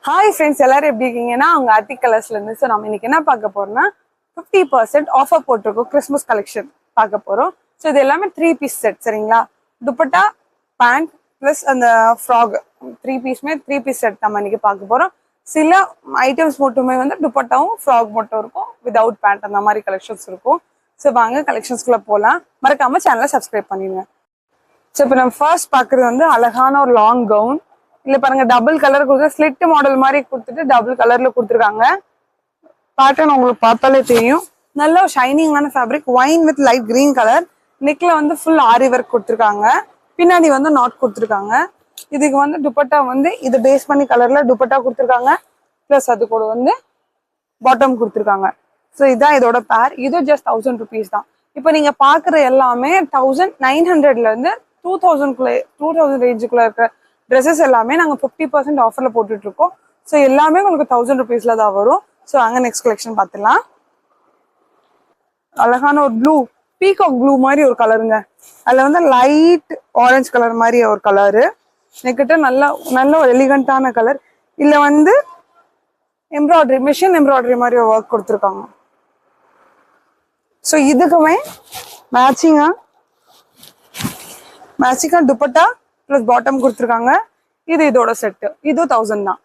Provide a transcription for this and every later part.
Hi friends, எல்லாரும் எப்படி இருக்கீங்கன்னா அவங்க ஆர்டிக் கலர்ஸ்ல இருந்து. ஸோ நம்ம இன்னைக்கு என்ன பார்க்க போறோம்னா 50% ஆஃபர் போட்டிருக்கோம். கிறிஸ்மஸ் கலெக்ஷன் பார்க்க போறோம். ஸோ இது எல்லாமே 3 பீஸ் செட். சரிங்களா? துப்பட்டா, பேண்ட் பிளஸ் அந்த ஃப்ராக் 3 பீஸ்மே 3 பீஸ் செட் நம்ம இன்னைக்கு பார்க்க போறோம். சில ஐட்டம்ஸ் மட்டுமே வந்து துப்பட்டாவும் ஃப்ராக் மட்டும் இருக்கும், வித்வுட் பேண்ட் அந்த மாதிரி கலெக்ஷன்ஸ் இருக்கும். ஸோ வாங்க கலெக்ஷன்ஸ்குள்ள போகலாம். மறக்காம சேனலை சப்ஸ்கிரைப் பண்ணிடுங்க. ஸோ இப்போ நம்ம ஃபர்ஸ்ட் பார்க்குறது வந்து அழகான ஒரு லாங் கவுன். இல்லை பாருங்க, டபுள் கலர் கொடுத்து ஸ்லிட் மாடல் மாதிரி கொடுத்துட்டு டபுள் கலர்ல கொடுத்துருக்காங்க. பேட்டர்ன் உங்களுக்கு பார்த்தாலே தெரியும். நல்ல ஷைனிங்கான fabric, wine with light green colour. நெக்ல வந்து ஃபுல் ஆரி ஒர்க் கொடுத்துருக்காங்க. பின்னாடி வந்து நாட் கொடுத்துருக்காங்க. இதுக்கு வந்து துப்பட்டா வந்து இது பேஸ் பண்ணி கலர்ல துப்பட்டா கொடுத்துருக்காங்க. பிளஸ் அது கூட வந்து பாட்டம் கொடுத்துருக்காங்க. ஸோ இதான் இதோட பேர். இது ஜஸ்ட் 1000 ருபீஸ் தான். இப்போ நீங்க பாக்குற எல்லாமே 1900ல இருந்து 2000 ரேஞ்சுக்குள்ள இருக்கிற ட்ரெஸ்ஸஸ் எல்லாமே நாங்கள் 50% ஆஃபர்ல போட்டுட்டு இருக்கோம். ஸோ எல்லாமே உங்களுக்கு 1000 ருபீஸ்ல தான் வரும். ஸோ அங்கே நெக்ஸ்ட் கலெக்ஷன் பார்த்துலாம். அழகான ஒரு ப்ளூ, பீகாக் ப்ளூ மாதிரி ஒரு கலருங்க. அதில் வந்து லைட் ஆரஞ்சு கலர் மாதிரி ஒரு கலரு. நெக்கிட்ட நல்ல ஒரு எலிகண்டான கலர். இதில் வந்து எம்ப்ராய்டரி, மிஷின் எம்ப்ராய்டரி மாதிரி ஒரு ஒர்க் கொடுத்துருக்காங்க. ஸோ இதுக்குமே மேட்சிங்கா துப்பட்டா பிளஸ் பாட்டம் கொடுத்துருக்காங்க. இது இதோட செட்டு. இது 1000 தான்.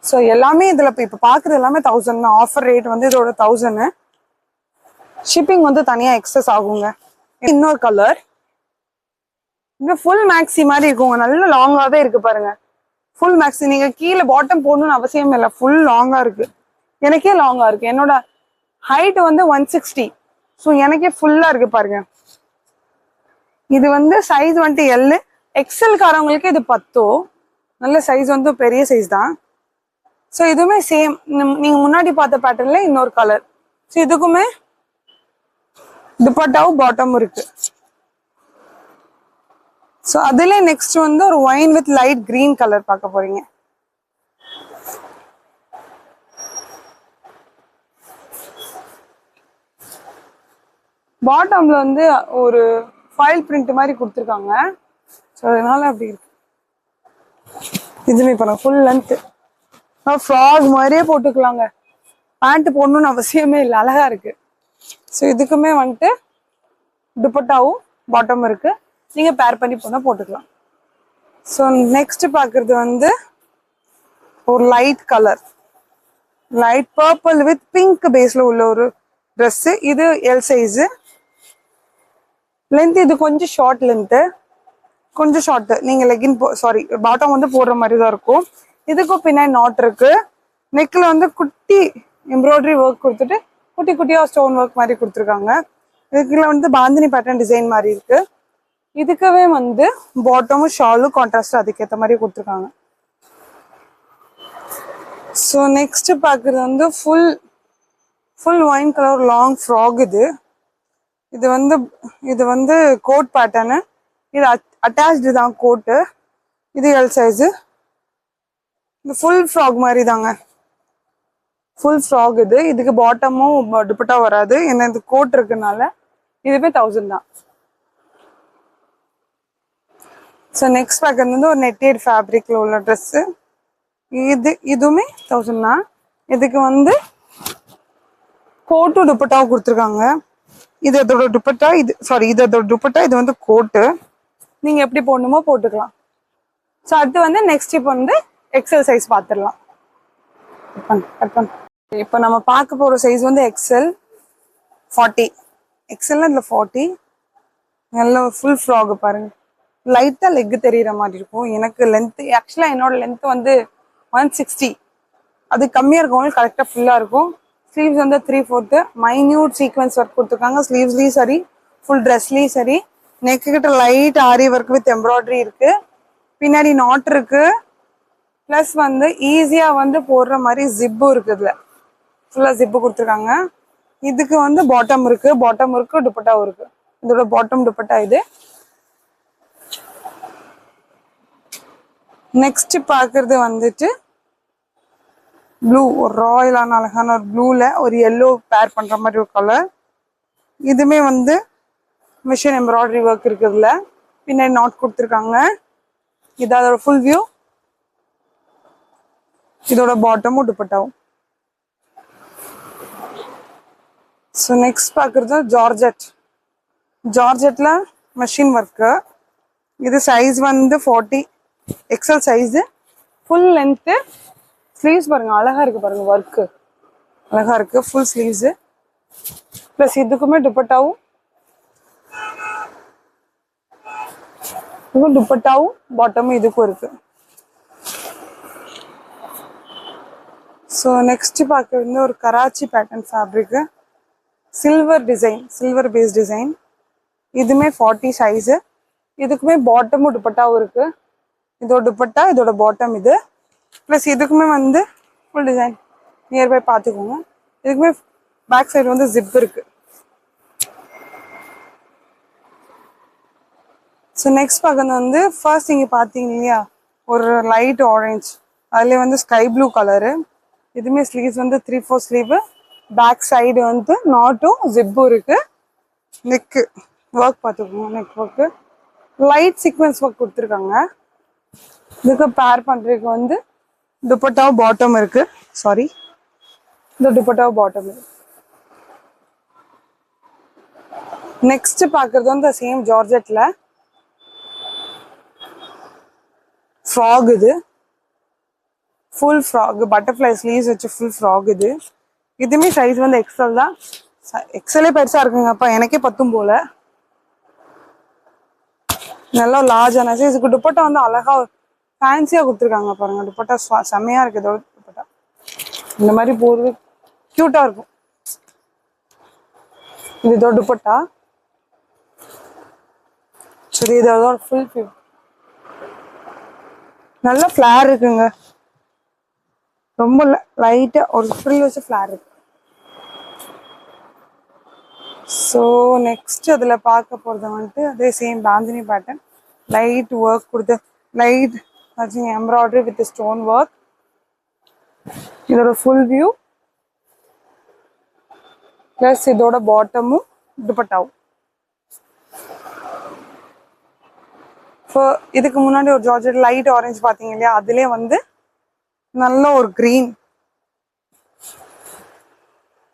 ஸோ எல்லாமே இதுல இப்ப பாக்குறது எல்லாமே 1000 தான். ஆஃபர் ரேட் வந்து இதோட 1000. ஷிப்பிங் வந்து தனியா எக்ஸஸ் ஆகுங்க. இன்னொரு கலர், இன்னும் ஃபுல் மேக்ஸி மாதிரி இருக்குங்க. நல்ல லாங்காவே இருக்கு பாருங்க. Full maxi. நீங்க கீழே பாட்டம் போடணும்னு அவசியம் இல்லை. ஃபுல் லாங்கா இருக்கு. எனக்கே லாங்கா இருக்கு. என்னோட ஹைட் வந்து 160. ஸோ எனக்கே ஃபுல்லா இருக்கு பாருங்க. இது வந்து சைஸ் வந்துட்டு எல். எக்ஸல் காரவங்களுக்கு இது 10. நல்ல சைஸ் வந்து பெரிய சைஸ் தான். ஸோ இதுவுமே சேம், நீங்க முன்னாடி பார்த்த பேட்டர்ன்ல இன்னொரு கலர். ஸோ இதுக்குமே துப்பட்டாவும் பாட்டம் இருக்கு. ஸோ அதுல நெக்ஸ்ட் வந்து ஒரு wine with light green colour பார்க்க போறீங்க. பாட்டம்ல வந்து ஒரு ஃபைல் பிரிண்ட் மாதிரி கொடுத்துருக்காங்க. ஸோ அதனால அப்படி இருக்கு. இதுல இப்போ நான் ஃபுல் லென்த் ஃப்ராக் மாதிரியே போட்டுக்கலாங்க. பேண்ட் போடணும்னு அவசியமே இல்லை. அழகா இருக்கு. ஸோ இதுக்குமே வந்துட்டு துப்பட்டாவும் பாட்டம் இருக்கு. நீங்க பேர் பண்ணி போட்டுக்கலாம். ஸோ நெக்ஸ்ட் பார்க்கறது வந்து ஒரு light colour, light purple with pink பேஸ்ல உள்ள ஒரு ட்ரெஸ். இது எல் சைஸ். லென்த் இது கொஞ்சம் ஷார்ட் லென்த்து, கொஞ்சம் ஷார்ட். நீங்க லெகின் பாட்டம் வந்து போடுற மாதிரி தான் இருக்கும். இதுக்கும் பின்னாடி நாட் இருக்கு. நெக்ல வந்து குட்டி எம்ப்ராய்டரி ஒர்க் கொடுத்துட்டு குட்டி குட்டியா ஸ்டோன் ஒர்க் மாதிரி கொடுத்துருக்காங்க. இதுக்குள்ள வந்து பாந்தினி பேட்டர்ன் டிசைன் மாதிரி இருக்கு. இதுக்கவே வந்து பாட்டமும் ஷாலும் கான்ட்ராஸ்ட் அதுக்கேற்ற மாதிரி கொடுத்துருக்காங்க. ஸோ நெக்ஸ்ட் பார்க்குறது வந்து full wine colour long frock. இது வந்து கோட் பேட்டர்னு. இது அட்டாச்சு தான் கோட்டு. இது எல் சைஸு. இது ஃபுல் ஃப்ராக் மாதிரி தாங்க. ஃபுல் ஃப்ராக் இது. இதுக்கு பாட்டமும் துப்பட்டா வராது. ஏன்னா இது கோட் இருக்குனால இதுவே 1000 தான். ஸோ நெக்ஸ்ட் பார்க்கறது வந்து ஒரு நெட்டட் ஃபேப்ரிக்ல உள்ள ட்ரெஸ்ஸு. இதுவுமே 1000 தான். இதுக்கு வந்து கோட்டு துப்பட்டாவும் கொடுத்துருக்காங்க. இது அதோட துப்பட்டா. இது அதோட துப்பட்டா. இது வந்து கோட்டு. நீங்க எப்படி போடணுமோ போட்டுக்கலாம். ஸோ அடுத்து வந்து நெக்ஸ்ட் இப்போ வந்து எக்ஸல் சைஸ் பார்த்துடலாம். இப்போ நம்ம பார்க்க போற சைஸ் வந்து எக்ஸல் 40. எக்ஸல்ல இதுல 40. நல்ல ஃபுல் ஃப்ராக் பாருங்க. லைட்டா லெக் தெரியற மாதிரி இருக்கும். எனக்கு லென்த் ஆக்சுவலா என்னோட லென்த் வந்து 160. அது கம்மியா இருக்கவங்களுக்கு கரெக்டா ஃபுல்லா இருக்கும். ஸ்லீவ்ஸ் வந்து 3/4 மைன்யூட் சீக்வன்ஸ் ஒர்க் கொடுத்துருக்காங்க. ஸ்லீவ்ஸ்லயும் சரி, ஃபுல் ட்ரெஸ்லயும் சரி. நெக்கு கிட்ட light aari work with embroidery இருக்கு. பின்னாடி நாட் இருக்கு. பிளஸ் வந்து ஈஸியா வந்து போடுற மாதிரி ஜிப்பு இருக்கு. இதுல ஃபுல்லா ஜிப்பு கொடுத்துருக்காங்க. இதுக்கு வந்து பாட்டம் இருக்கு, துப்பட்டாவும் இருக்கு. இதோட பாட்டம் துப்பட்டா இது. நெக்ஸ்ட் பாக்குறது வந்துட்டு ப்ளூ, ஒரு ராயலான அழகான ஒரு ப்ளூல ஒரு எல்லோ பேர் பண்ற மாதிரி ஒரு கலர். இதுமே வந்து மிஷின் எம்ப்ராய்டரி ஒர்க் இருக்குதுல. பின்னாடி நாட் கொடுத்துருக்காங்க. இது அதோட ஃபுல் வியூ. இதோட பாட்டமும் துப்பட்டாவும். ஸோ நெக்ஸ்ட் பார்க்குறது ஜார்ஜெட். ஜார்ஜெட்டில் மெஷின் ஒர்க்கு. இது சைஸ் வந்து 40 XL size. Full length. Sleeves பாருங்க அழகா இருக்கு பாருங்க, ஒர்க்கு அழகா இருக்கு. ஃபுல் ஸ்லீவ்ஸு ப்ளஸ் இதுக்குமே துப்பட்டாவும் பாட்டமும் இதுக்கும் இருக்கு. ஸோ நெக்ஸ்ட் பார்க்குறது ஒரு Karachi pattern fabric. Silver design, silver base design. இதுமே 40 சைஸு. இதுக்குமே பாட்டமும் துப்பட்டாவும் இருக்கு. இதோட துப்பட்டா, இதோட பாட்டம் இது. ப்ளஸ் இதுக்குமே வந்து ஃபுல் டிசைன் நியர்பை பார்த்துக்கோங்க. இதுக்குமே பேக் சைடு வந்து ஜிப் இருக்கு. ஸோ நெக்ஸ்ட் பார்க்கறது வந்து ஃபர்ஸ்ட் இங்கே பார்த்தீங்க இல்லையா ஒரு லைட் ஆரஞ்ச், அதுலேயே வந்து ஸ்கை ப்ளூ கலரு. இதுவுமே ஸ்லீவ்ஸ் வந்து 3/4 ஸ்லீவு. பேக் சைடு வந்து நாட்டும் ஜிப்பும் இருக்கு. நெக்கு ஒர்க் பார்த்துக்கோங்க, neck work light sequence work கொடுத்துருக்காங்க. இதுக்கு பேர் பண்ணுறதுக்கு வந்து துப்பட்டாவும் பாட்டம் இருக்கு. சாரி, இந்த துப்பட்டாவும் பாட்டம் இருக்கு. நெக்ஸ்ட் பார்க்கறது வந்து சேம் ஜார்ஜெட்ல ஃப்ராக். இது ஃபுல் ஃப்ராக், பட்டர்ஃப்ளை ஸ்லீவ்ஸ் வச்சு ஃபுல் ஃப்ராக். இதுவுமே சைஸ் வந்து எக்ஸல் தான். எக்ஸலே பெருசா இருக்குங்கப்பா, எனக்கே பத்தும் போல. நல்லா லார்ஜான சைஸ். இதுக்கு துப்பட்டா வந்து அழகா ஃபேன்சியா கொடுத்துருக்காங்க பாருங்க. துப்பட்டா செம்மையா இருக்கு. இதோட துப்பட்டா இந்த மாதிரி போடுறது கியூட்டா இருக்கும். இது இதோட துப்பட்டா. சரி, இதோட ஃபுல் வியூ நல்ல ஃபிளார் இருக்குங்க. ரொம்ப லைட்டா ஒரு ஃப்ரில் வச்சு ஃபிளார் இருக்கு. ஸோ நெக்ஸ்ட் அதில் பார்க்க போகிறது வந்துட்டு அதே same bandhani pattern. Light work கொடுத்து light embroidery with stone work. இதோட ஃபுல் வியூ ப்ளஸ் இதோட பாட்டமும் துப்பட்டாவும். ஸோ இதுக்கு முன்னாடி ஒரு ஜார்ஜெட் லைட் ஆரஞ்சு பார்த்தீங்க இல்லையா, அதுலேயே வந்து நல்ல ஒரு க்ரீன்,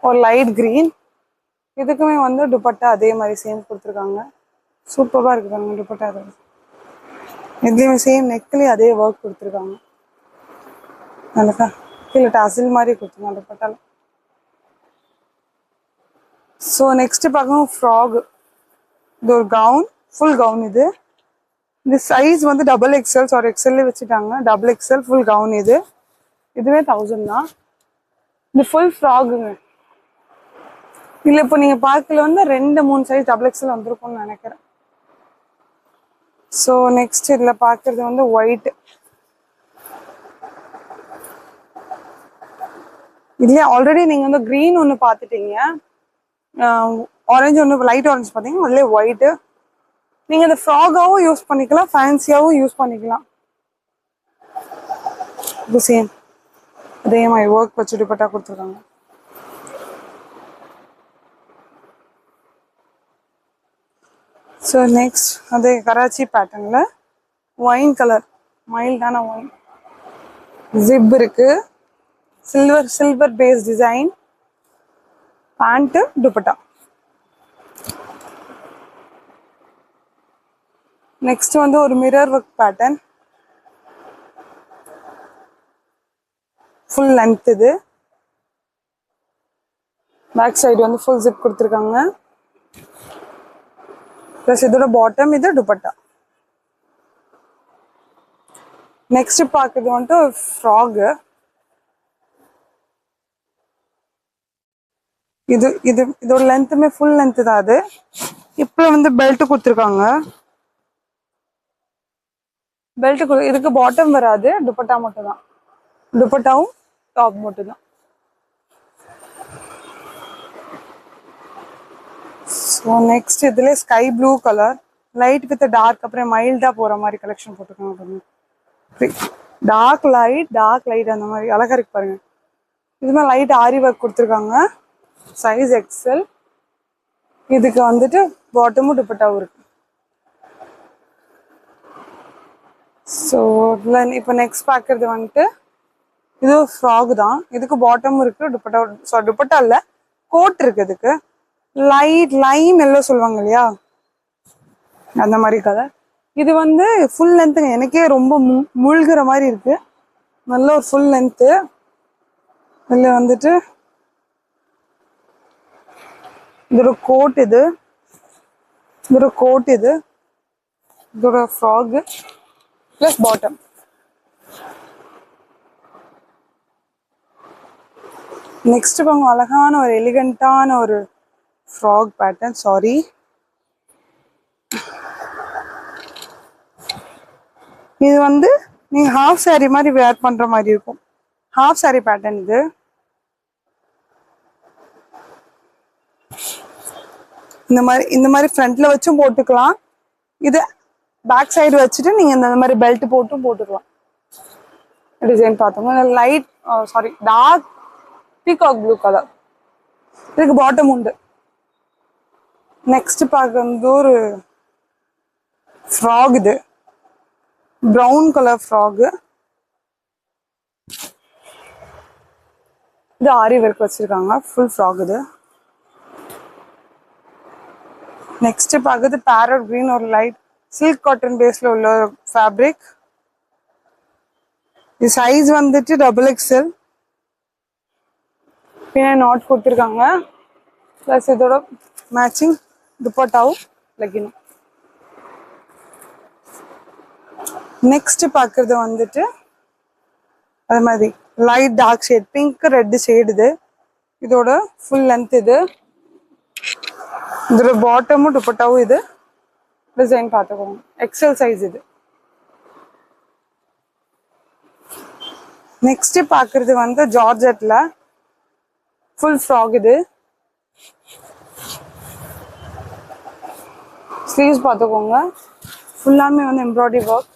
ஒரு லைட் க்ரீன். இதுக்குமே வந்து துப்பட்டா அதே மாதிரி சேம் கொடுத்துருக்காங்க. சூப்பராக இருக்கு பாருங்க துப்பட்டா. அது இதுலேயுமே சேம் நெக்லேயே அதே ஒர்க் கொடுத்துருக்காங்க. நல்லா கீழே டசில் மாதிரி கொடுத்துருக்காங்க துப்பட்டால. ஸோ நெக்ஸ்ட் பார்க்கணும் ஃப்ராக். இது ஒரு கவுன், ஃபுல் கவுன். இது சைஸ் வந்து XXL, சாரி எக்ஸல்லே வச்சுட்டாங்க. XXL full gown. இதுவே 1000 தான். இது ஃபுல் ஃப்ராகுங்க. இல்லை இப்போ நீங்கள் பார்க்கல வந்து 2-3 சைஸ் XXL வந்திருக்கும்னு நினைக்கிறேன். ஸோ நெக்ஸ்ட் இதில் பார்க்குறது வந்து ஒயிட். இதுலேயே ஆல்ரெடி நீங்கள் வந்து க்ரீன் ஒன்று பார்த்துட்டீங்க, ஆரஞ்சு ஒன்று லைட் ஆரஞ்சு பார்த்தீங்கன்னா அதுலேயே ஒயிட்டு. நீங்கள் இந்த ஃப்ராகாகவும் யூஸ் பண்ணிக்கலாம், ஃபேன்சியாகவும் யூஸ் பண்ணிக்கலாம். இது சேம் அதே மாதிரி ஒர்க் வச்சு துப்பட்டா கொடுத்துருக்காங்க. ஸோ நெக்ஸ்ட் அதே கராச்சி பேட்டர்னில் ஒயின் கலர், மைல்டான ஒயின். ஜிப் இருக்கு. Silver base design. Pant dupatta. Next வந்து ஒரு mirror work pattern. Full length. இது பேக் சைடு வந்து ஃபுல் ஜிப் கொடுத்துருக்காங்க. ப்ளஸ் இதோட பாட்டம், இது துப்பட்டா. நெக்ஸ்ட் பார்க்குறது வந்துட்டு ஃப்ராகு. இதோட லென்த்துமே ஃபுல் லென்த்து தான். அது இப்போ வந்து பெல்ட் கொடுத்துருக்காங்க. இதுக்கு பாட்டம் வராது, துப்பட்டா மட்டும் தான். துப்பட்டாவும் டாப் மட்டும் தான். ஸோ நெக்ஸ்ட் இதுல sky blue colour, light with dark, அப்புறம் மைல்டா போற மாதிரி கலெக்ஷன் போட்டுருக்காங்க. டார்க் லைட் அந்த மாதிரி அழகா இருக்கு பாருங்க. இதுமே லைட் ஆரி ஒர்க் கொடுத்துருக்காங்க. Size XL. இதுக்கு வந்துட்டு பாட்டமும் துப்பட்டாவும் இருக்கு. ஸோ இப்போ நெக்ஸ்ட் பார்க்கறது வந்துட்டு இது ஃப்ராக் தான். இதுக்கு பாட்டமும் இருக்கு, துப்பட்டா சாரி துப்பட்டா இல்ல கோட் இருக்கு. இதுக்கு லைட் லைம் எல்லோ சொல்லுவாங்க இல்லையா, அந்த மாதிரி கலர். இது வந்து ஃபுல் லென்த்துங்க. எனக்கே ரொம்ப முழுகிற மாதிரி இருக்கு. நல்ல ஒரு ஃபுல் லென்த்து. இதில் வந்துட்டு இதோட கோட் இது, இதோட கோட் இது, இதோட ஃப்ராக் ப்ளஸ் பாட்டம். நெக்ஸ்ட் பாருங்க, அழகான ஒரு எலிகண்டான ஒரு ஃப்ராக் பேட்டர்ன். சாரி, இது வந்து நீங்க ஹாஃப் சாரி மாதிரி வேர் பண்ற மாதிரி இருக்கும். ஹாஃப் சாரி பேட்டர்ன் இது. இந்த மாதிரி ஃப்ரண்ட்ல வச்சும் போட்டுக்கலாம். இது பேக் சைடு வச்சுட்டு நீங்க இந்த மாதிரி பெல்ட் போட்டும் போட்டுக்கலாம். டிசைன் பார்த்தோம்னா light sorry dark peacock blue colour. இதுக்கு பாட்டம் உண்டு. நெக்ஸ்ட் பார்க்க வந்து ஒரு ஃப்ராக். இது ப்ரௌன் கலர் ஃப்ராக். இது ஆரி ஒர்க் வச்சிருக்காங்க, ஃபுல் ஃப்ராக் இது. நெக்ஸ்ட் பார்க்குறது பேரட் கிரீன், ஒரு லைட் சில்க் காட்டன் பேஸ்ல உள்ள ஃபேப்ரிக். இது சைஸ் வந்துட்டு XXL. பின்னாடி நாட் கொடுத்துருக்காங்க. ப்ளஸ் இதோட மேட்சிங் துப்பட்டாவும் லெகினும். நெக்ஸ்ட் பார்க்கறது வந்துட்டு அது மாதிரி light dark shade, pink red shade. இது இதோட ஃபுல் லென்த். இது இதோட பாட்டமும் துப்பட்டாவும் இது. டிசைன் பார்த்துக்கோங்க, எக்ஸல் சைஸ் இது. நெக்ஸ்ட் பார்க்கறது வந்து ஜார்ஜெட்ல ஃபுல் ஃப்ராக். இது ஸ்லீவ்ஸ் பார்த்துக்கோங்க, ஃபுல்லாமே வந்து எம்ப்ராய்டரி ஒர்க்.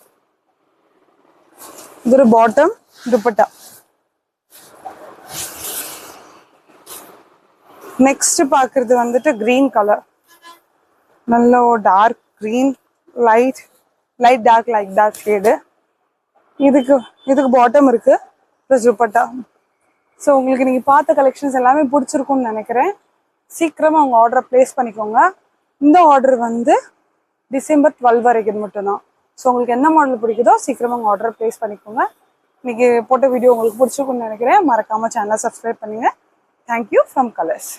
இதோட பாட்டம் துப்பட்டா. நெக்ஸ்ட் பார்க்கறது வந்துட்டு கிரீன் கலர், நல்ல ஒரு dark green, light dark shade. இதுக்கு பாட்டம் இருக்கு ப்ளஸ் துப்பட்டா. ஸோ உங்களுக்கு நீங்கள் பார்த்த கலெக்ஷன்ஸ் எல்லாமே பிடிச்சிருக்கும்னு நினைக்கிறேன். சீக்கிரமாக உங்கள் ஆர்டரை ப்ளேஸ் பண்ணிக்கோங்க. இந்த ஆர்டர் வந்து December 12 வரைக்கும் மட்டும்தான். ஸோ உங்களுக்கு என்ன மாடல் பிடிக்குதோ சீக்கிரமாக உங்கள் ஆர்டரை ப்ளேஸ் பண்ணிக்கோங்க. இன்னைக்கு போட்ட வீடியோ உங்களுக்கு பிடிச்சிருக்கும்னு நினைக்கிறேன். மறக்காமல் சேனலை சப்ஸ்கிரைப் பண்ணுங்கள். Thank you from colours.